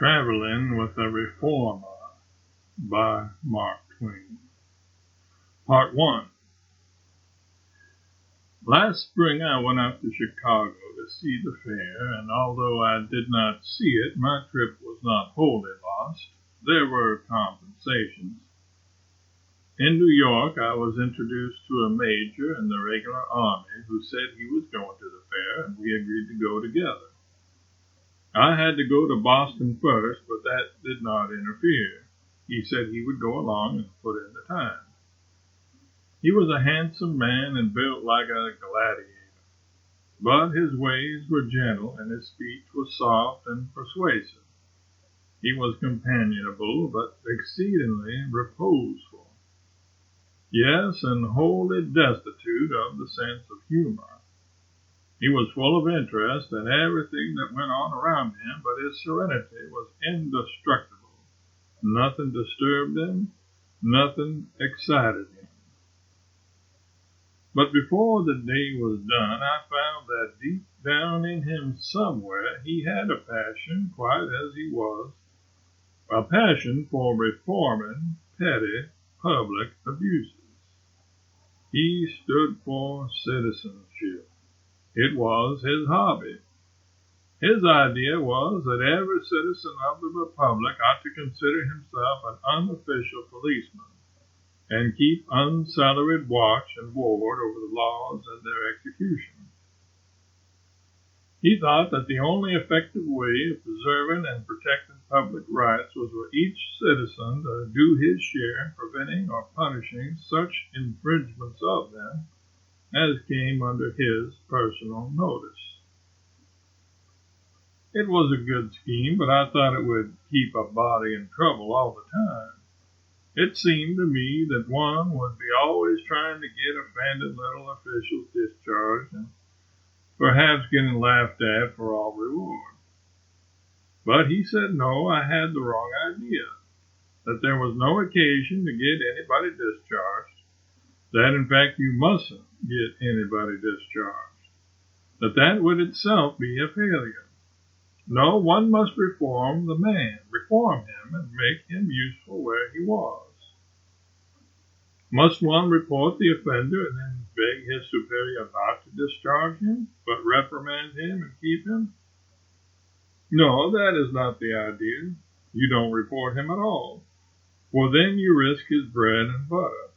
Traveling with a Reformer by Mark Twain. Part 1. Last spring I went out to Chicago to see the fair, and although I did not see it, my trip was not wholly lost. There were compensations. In New York, I was introduced to a major in the regular army who said he was going to the fair, and we agreed to go together. I had to go to Boston first, but that did not interfere. He said he would go along and put in the time. He was a handsome man and built like a gladiator, but his ways were gentle and his speech was soft and persuasive. He was companionable, but exceedingly reposeful. Yes, and wholly destitute of the sense of humor. He was full of interest in everything that went on around him, but his serenity was indestructible. Nothing disturbed him, nothing excited him. But before the day was done, I found that deep down in him somewhere he had a passion, quite as he was, a passion for reforming petty public abuses. He stood for citizenship. It was his hobby. His idea was that every citizen of the republic ought to consider himself an unofficial policeman and keep unsalaried watch and ward over the laws and their execution. He thought that the only effective way of preserving and protecting public rights was for each citizen to do his share in preventing or punishing such infringements of them as came under his personal notice. It was a good scheme, but I thought it would keep a body in trouble all the time. It seemed to me that one would be always trying to get offended little officials discharged and perhaps getting laughed at for all reward. But he said no, I had the wrong idea, that there was no occasion to get anybody discharged, that in fact you mustn't get anybody discharged, that would itself be a failure. No, one must reform the man, reform him and make him useful where he was. Must one report the offender and then beg his superior not to discharge him, but reprimand him and keep him? No, that is not the idea. You don't report him at all, for then you risk his bread and butter.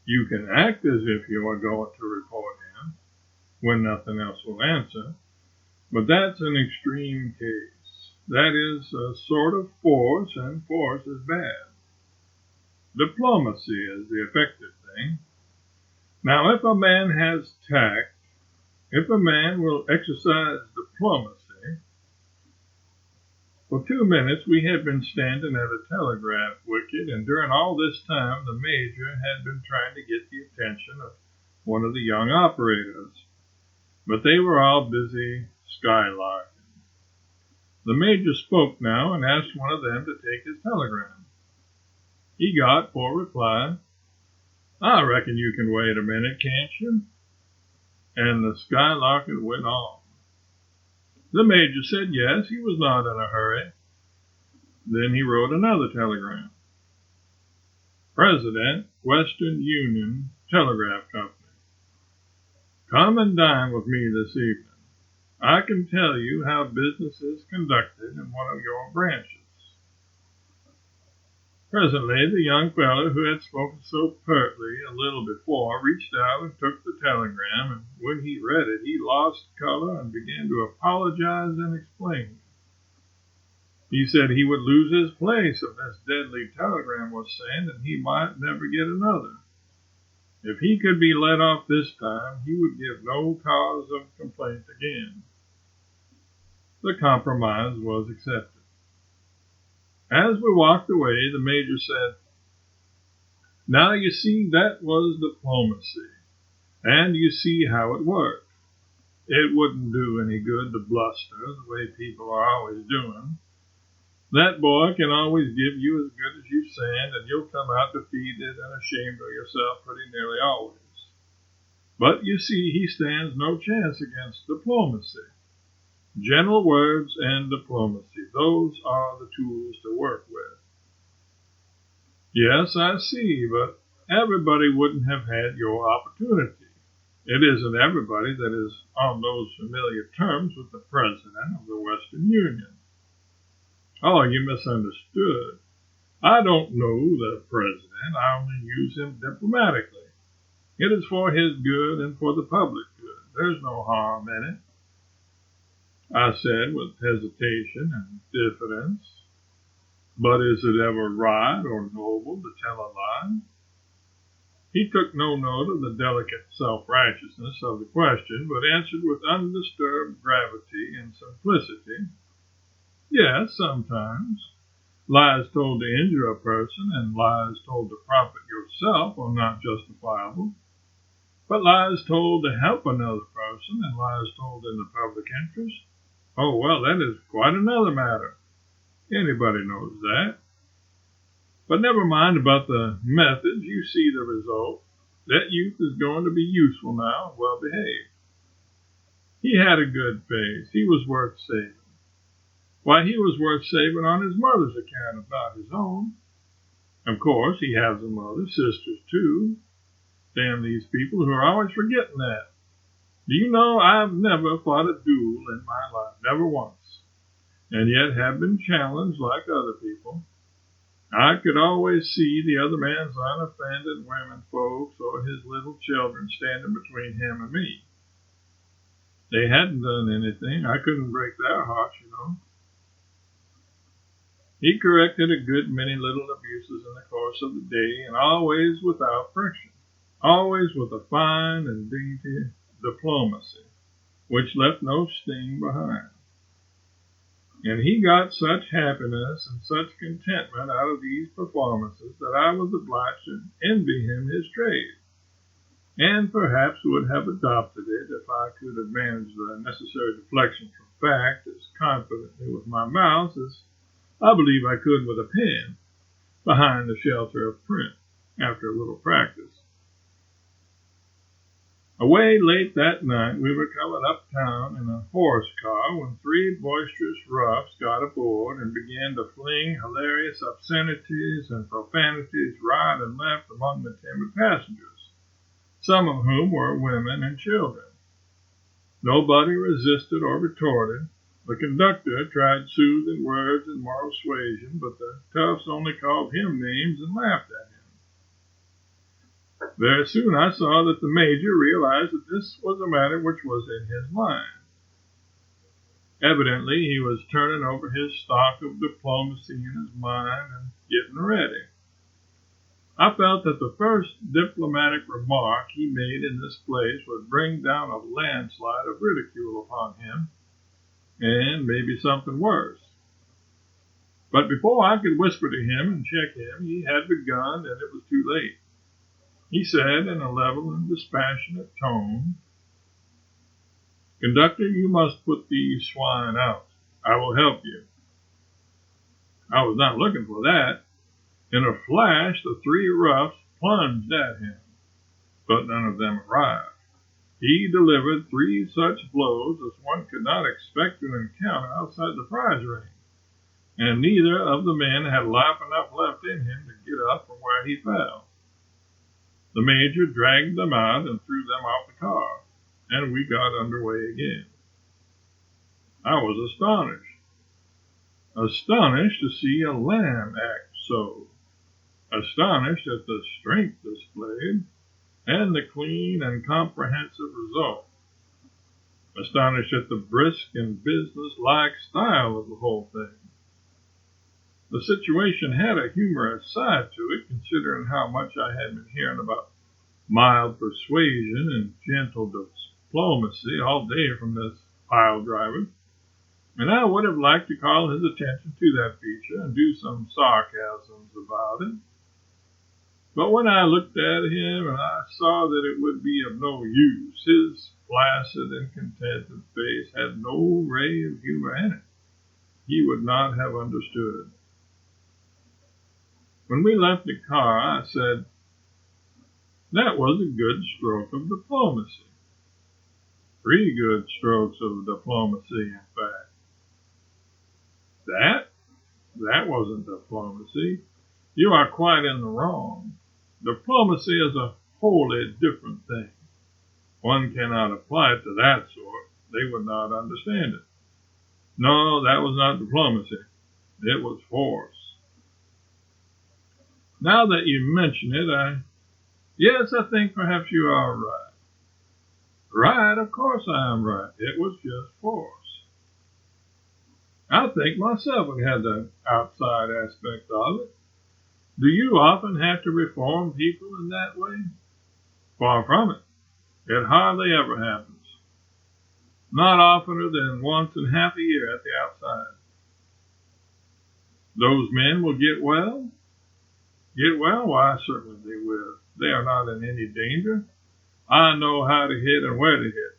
You can act as if you are going to report him when nothing else will answer, but that's an extreme case. That is a sort of force, and force is bad. Diplomacy is the effective thing. Now, if a man has tact, if a man will exercise diplomacy. For 2 minutes we had been standing at a telegraph wicket, and during all this time the major had been trying to get the attention of one of the young operators, but they were all busy skylarking. The major spoke now and asked one of them to take his telegram. He got for reply, "I reckon you can wait a minute, can't you?" And the skylarker went on. The major said yes, he was not in a hurry. Then he wrote another telegram. President, Western Union Telegraph Company. Come and dine with me this evening. I can tell you how business is conducted in one of your branches. Presently, the young fellow who had spoken so pertly a little before reached out and took the telegram, and when he read it, he lost color and began to apologize and explain. He said he would lose his place if this deadly telegram was sent, and he might never get another. If he could be let off this time, he would give no cause of complaint again. The compromise was accepted. As we walked away, the major said, "Now you see that was diplomacy, and you see how it worked. It wouldn't do any good to bluster the way people are always doing. That boy can always give you as good as you send, and you'll come out defeated and ashamed of yourself pretty nearly always. But you see he stands no chance against diplomacy. Gentle words and diplomacy, those are the tools to work with. Yes, I see, but everybody wouldn't have had your opportunity. It isn't everybody that is on those familiar terms with the President of the Western Union. Oh, you misunderstood. I don't know the President. I only use him diplomatically. It is for his good and for the public good. There's no harm in it, I said with hesitation and diffidence. But is it ever right or noble to tell a lie? He took no note of the delicate self-righteousness of the question, but answered with undisturbed gravity and simplicity. Yes, sometimes. Lies told to injure a person and lies told to profit yourself are not justifiable. But lies told to help another person and lies told in the public interest, oh, well, that is quite another matter. Anybody knows that. But never mind about the methods. You see the result. That youth is going to be useful now and well behaved. He had a good face. He was worth saving. Why, he was worth saving on his mother's account, if not his own. Of course, he has a mother, sisters too. Damn these people who are always forgetting that. Do you know, I've never fought a duel in my life, never once, and yet have been challenged like other people. I could always see the other man's unoffended women folks or his little children standing between him and me. They hadn't done anything. I couldn't break their hearts, you know. He corrected a good many little abuses in the course of the day, and always without friction, always with a fine and dainty diplomacy, which left no sting behind. And he got such happiness and such contentment out of these performances that I was obliged to envy him his trade, and perhaps would have adopted it if I could have managed the necessary deflection from fact as confidently with my mouth as I believe I could with a pen behind the shelter of print after a little practice. Away late that night, we were coming uptown in a horse car when three boisterous roughs got aboard and began to fling hilarious obscenities and profanities right and left among the timid passengers, some of whom were women and children. Nobody resisted or retorted. The conductor tried soothing words and moral suasion, but the toughs only called him names and laughed at him. Very soon I saw that the major realized that this was a matter which was in his line. Evidently, he was turning over his stock of diplomacy in his mind and getting ready. I felt that the first diplomatic remark he made in this place would bring down a landslide of ridicule upon him, and maybe something worse. But before I could whisper to him and check him, he had begun, and it was too late. He said in a level and dispassionate tone, "Conductor, you must put these swine out. I will help you." I was not looking for that. In a flash, the three roughs plunged at him, but none of them arrived. He delivered three such blows as one could not expect to encounter outside the prize ring, and neither of the men had life enough left in him to get up from where he fell. The major dragged them out and threw them off the car, and we got under way again. I was astonished to see a lamb act so, astonished at the strength displayed, and the clean and comprehensive result, astonished at the brisk and business-like style of the whole thing. The situation had a humorous side to it, considering how much I had been hearing about mild persuasion and gentle diplomacy all day from this pile driver, and I would have liked to call his attention to that feature and do some sarcasms about it. But when I looked at him and I saw that it would be of no use, his placid and contented face had no ray of humor in it. He would not have understood. When we left the car, I said, "That was a good stroke of diplomacy." 3 good strokes of diplomacy, in fact. That wasn't diplomacy. You are quite in the wrong. Diplomacy is a wholly different thing. One cannot apply it to that sort. They would not understand it. No, that was not diplomacy. It was force. Now that you mention it, yes, I think perhaps you are right. Right, of course I am right. It was just force. I think myself it had the outside aspect of it. Do you often have to reform people in that way? Far from it. It hardly ever happens. Not oftener than once in half a year at the outside. Those men will get well? Get well? Why, certainly they will. They are not in any danger. I know how to hit and where to hit.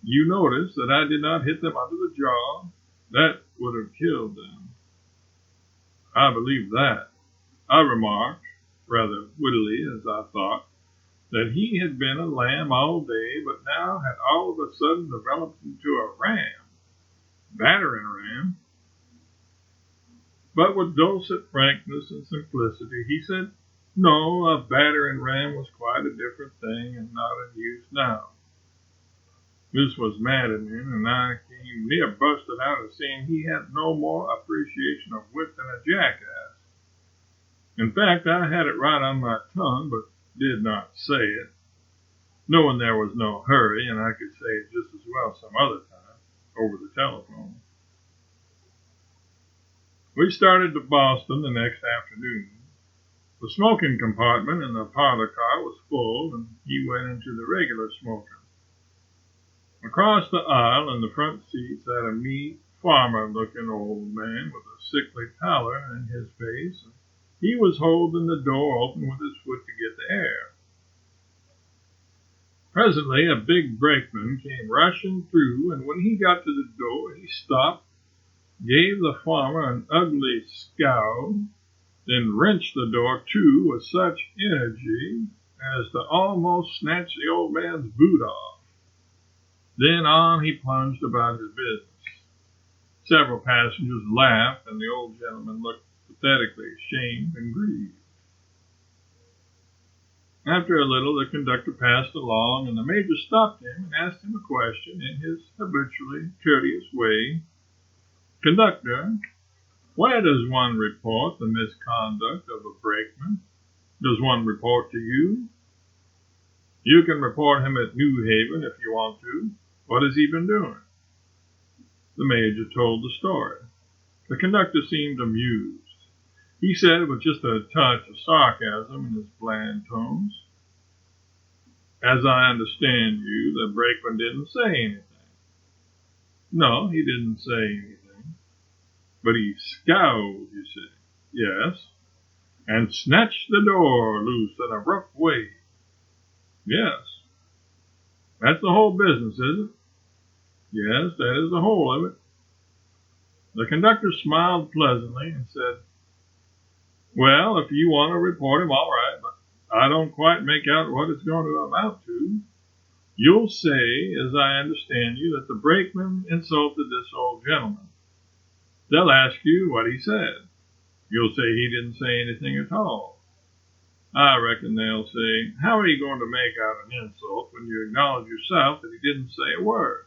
You notice that I did not hit them under the jaw. That would have killed them. I believe that. I remarked, rather wittily as I thought, that he had been a lamb all day, but now had all of a sudden developed into a ram, battering ram. But with dulcet frankness and simplicity, he said, no, a battering ram was quite a different thing and not in use now. This was maddening, and I came near busted out of seeing he had no more appreciation of wit than a jackass. In fact, I had it right on my tongue, but did not say it, knowing there was no hurry, and I could say it just as well some other time, over the telephone. We started to Boston the next afternoon. The smoking compartment in the parlor car was full, and he went into the regular smoking. Across the aisle in the front seat sat a meek, farmer-looking old man with a sickly pallor in his face, and he was holding the door open with his foot to get the air. Presently a big brakeman came rushing through, and when he got to the door he stopped, gave the farmer an ugly scowl, then wrenched the door to with such energy as to almost snatch the old man's boot off. Then on he plunged about his business. Several passengers laughed, and the old gentleman looked pathetically ashamed and grieved. After a little, the conductor passed along, and the major stopped him and asked him a question in his habitually courteous way. Conductor, where does one report the misconduct of a brakeman? Does one report to you? You can report him at New Haven if you want to. What has he been doing? The major told the story. The conductor seemed amused. He said with just a touch of sarcasm in his bland tones, as I understand you, the brakeman didn't say anything. No, he didn't say anything. But he scowled, you see. Yes. And snatched the door loose in a rough way. Yes. That's the whole business, is it? Yes, that is the whole of it. The conductor smiled pleasantly and said, well, if you want to report him, all right, but I don't quite make out what it's going to amount to. You'll say, as I understand you, that the brakeman insulted this old gentleman. They'll ask you what he said. You'll say he didn't say anything at all. I reckon they'll say, how are you going to make out an insult when you acknowledge yourself that he didn't say a word?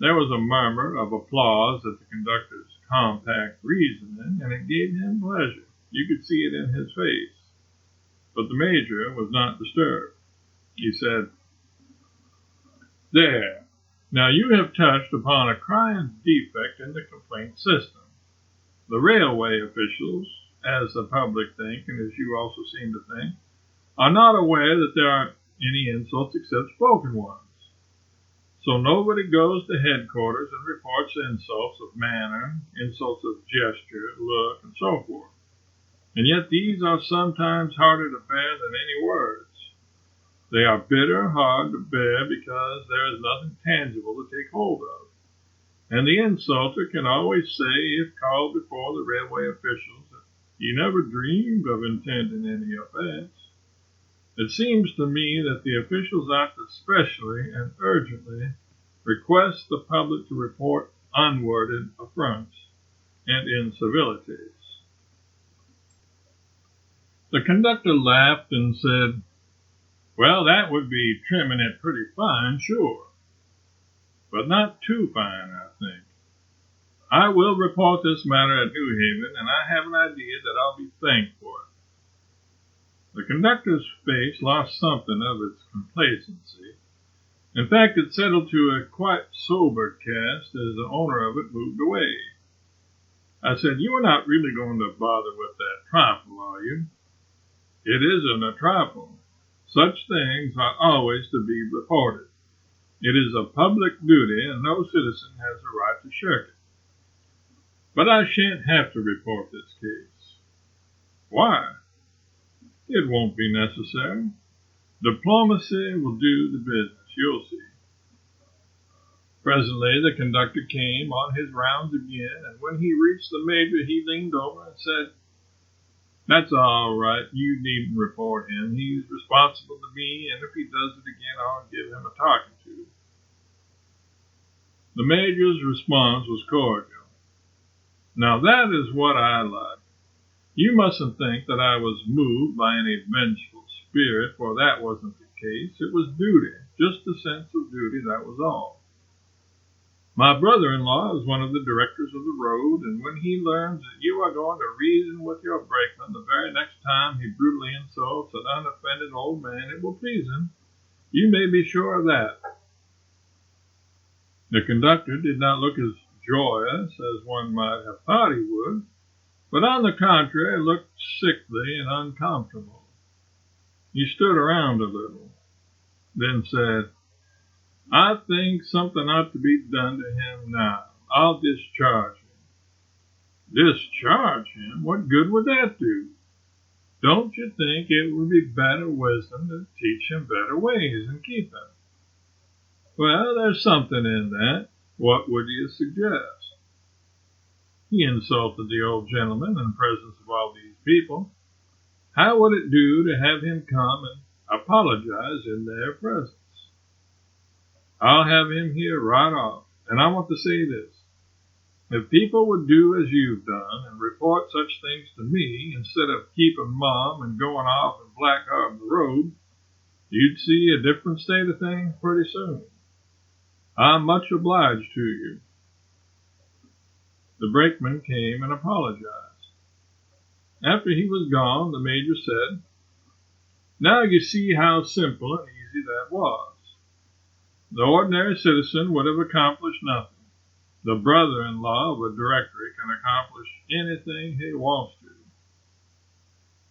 There was a murmur of applause at the conductor's compact reasoning, and it gave him pleasure. You could see it in his face. But the major was not disturbed. He said, there, now you have touched upon a crying defect in the complaint system. The railway officials, as the public think, and as you also seem to think, are not aware that there aren't any insults except spoken ones. So nobody goes to headquarters and reports insults of manner, insults of gesture, look, and so forth. And yet these are sometimes harder to bear than any words. They are bitter, hard to bear because there is nothing tangible to take hold of. And the insulter can always say, if called before the railway officials, that he never dreamed of intending any offense. It seems to me that the officials ought to specially and urgently request the public to report unworded affronts and incivilities." The conductor laughed and said, "Well, that would be trimming it pretty fine, sure, but not too fine, I think. I will report this matter at New Haven, and I have an idea that I'll be thanked for it." The conductor's face lost something of its complacency. In fact, it settled to a quite sober cast as the owner of it moved away. I said, "You are not really going to bother with that trifle, are you?" "It isn't a trifle. Such things ought always to be reported. It is a public duty, and no citizen has a right to shirk it. But I shan't have to report this case." "Why?" "It won't be necessary. Diplomacy will do the business, you'll see." Presently the conductor came on his rounds again, and when he reached the major he leaned over and said, "That's all right. You needn't report him. He's responsible to me, and if he does it again, I'll give him a talking to." The major's response was cordial. "Now that is what I like. You mustn't think that I was moved by any vengeful spirit, for that wasn't the case. It was duty, just a sense of duty, that was all. My brother-in-law is one of the directors of the road, and when he learns that you are going to reason with your brakeman the very next time he brutally insults an unoffended old man, it will please him. You may be sure of that." The conductor did not look as joyous as one might have thought he would, but on the contrary looked sickly and uncomfortable. He stood around a little, then said, "I think something ought to be done to him now. I'll discharge him." "Discharge him? What good would that do?" "Don't you think it would be better wisdom to teach him better ways and keep him?" "Well, there's something in that. What would you suggest?" "He insulted the old gentleman in presence of all these people. How would it do to have him come and apologize in their presence?" "I'll have him here right off. And I want to say this. If people would do as you've done and report such things to me instead of keeping mum and going off and blackguarding the road, you'd see a different state of things pretty soon. I'm much obliged to you." The brakeman came and apologized. After he was gone, the major said, "Now you see how simple and easy that was. The ordinary citizen would have accomplished nothing. The brother-in-law of a directory can accomplish anything he wants to."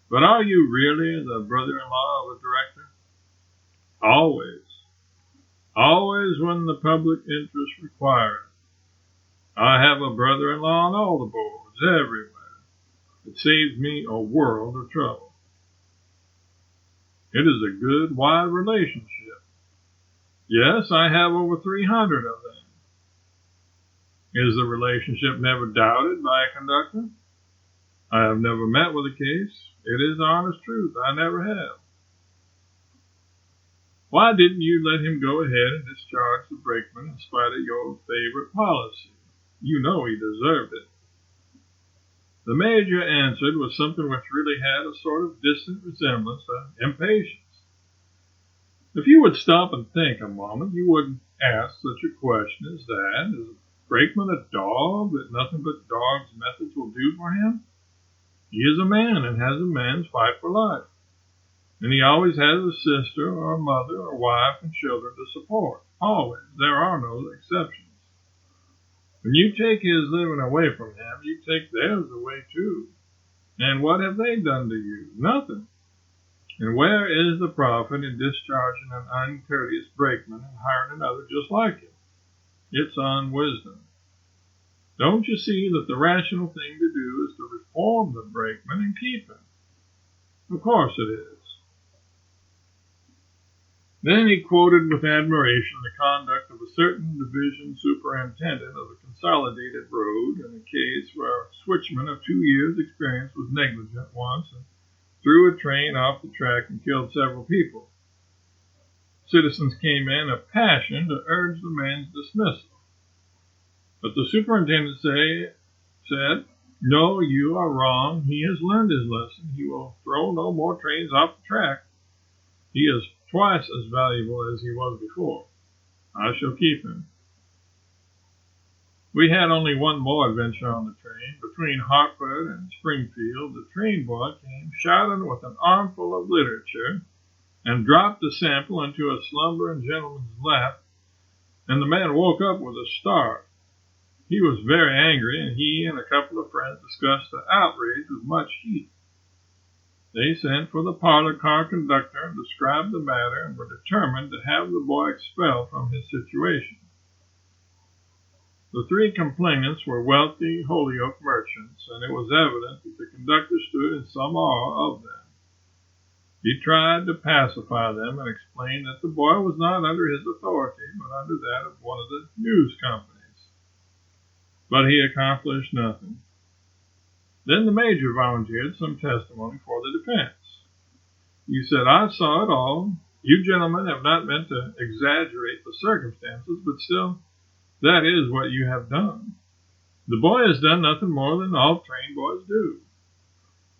"But are you really the brother-in-law of a director?" "Always. Always when the public interest requires it. I have a brother-in-law on all the boards, everywhere. It saves me a world of trouble." "It is a good, wide relationship." "Yes, I have over 300 of them." "Is the relationship never doubted by a conductor?" "I have never met with a case. It is honest truth. I never have." "Why didn't you let him go ahead and discharge the brakeman in spite of your favorite policy? You know he deserved it." The major answered with something which really had a sort of distant resemblance to impatience. "If you would stop and think a moment, you wouldn't ask such a question as that. Is a brakeman a dog that nothing but dog's methods will do for him? He is a man and has a man's fight for life. And he always has a sister or a mother or wife and children to support. Always. There are no exceptions. When you take his living away from him, you take theirs away too. And what have they done to you? Nothing. And where is the profit in discharging an uncourteous brakeman and hiring another just like him? It's unwisdom. Don't you see that the rational thing to do is to reform the brakeman and keep him? Of course it is." Then he quoted with admiration the conduct of a certain division superintendent of the consolidated road in a case where a switchman of 2 years' experience was negligent once and threw a train off the track and killed several people. Citizens came in a passion to urge the man's dismissal. But the superintendent said, "No, you are wrong. He has learned his lesson. He will throw no more trains off the track. He is twice as valuable as he was before. I shall keep him." We had only one more adventure on the train. Between Hartford and Springfield, the train boy came shouting with an armful of literature and dropped a sample into a slumbering gentleman's lap, and the man woke up with a start. He was very angry, and he and a couple of friends discussed the outrage with much heat. They sent for the parlor car conductor and described the matter, and were determined to have the boy expelled from his situation. The three complainants were wealthy Holyoke merchants, and it was evident that the conductor stood in some awe of them. He tried to pacify them and explain that the boy was not under his authority, but under that of one of the news companies. But he accomplished nothing. Then the major volunteered some testimony for the defense. He said, "I saw it all. You gentlemen have not meant to exaggerate the circumstances, but still, that is what you have done. The boy has done nothing more than all train boys do.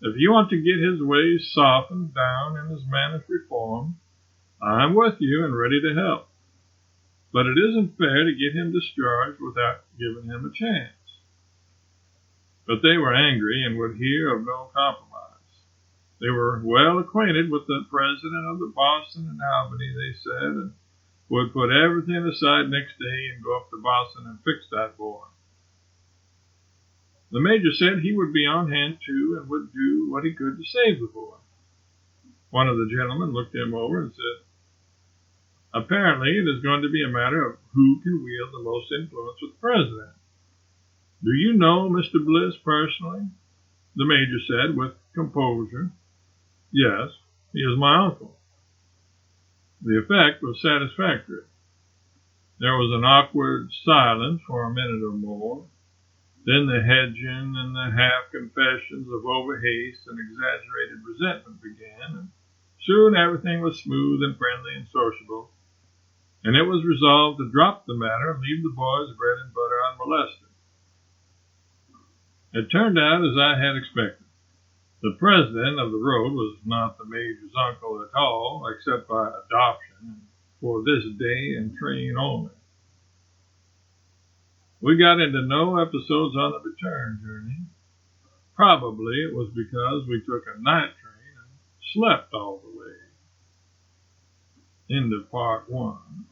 If you want to get his ways softened down and his manners reformed, I'm with you and ready to help. But it isn't fair to get him discharged without giving him a chance." But they were angry and would hear of no compromise. They were well acquainted with the president of the Boston and Albany, they said, and would put everything aside next day and go up to Boston and fix that boy. The major said he would be on hand too and would do what he could to save the boy. One of the gentlemen looked him over and said, "Apparently it is going to be a matter of who can wield the most influence with the president. Do you know Mr. Bliss personally?" The major said with composure, "Yes, he is my uncle." The effect was satisfactory. There was an awkward silence for a minute or more. Then the hedging and the half-confessions of overhaste and exaggerated resentment began, and soon everything was smooth and friendly and sociable, and it was resolved to drop the matter and leave the boy's bread and butter unmolested. It turned out as I had expected. The president of the road was not the major's uncle at all, except by adoption, and for this day and train only. We got into no episodes on the return journey. Probably it was because we took a night train and slept all the way. End of part 1.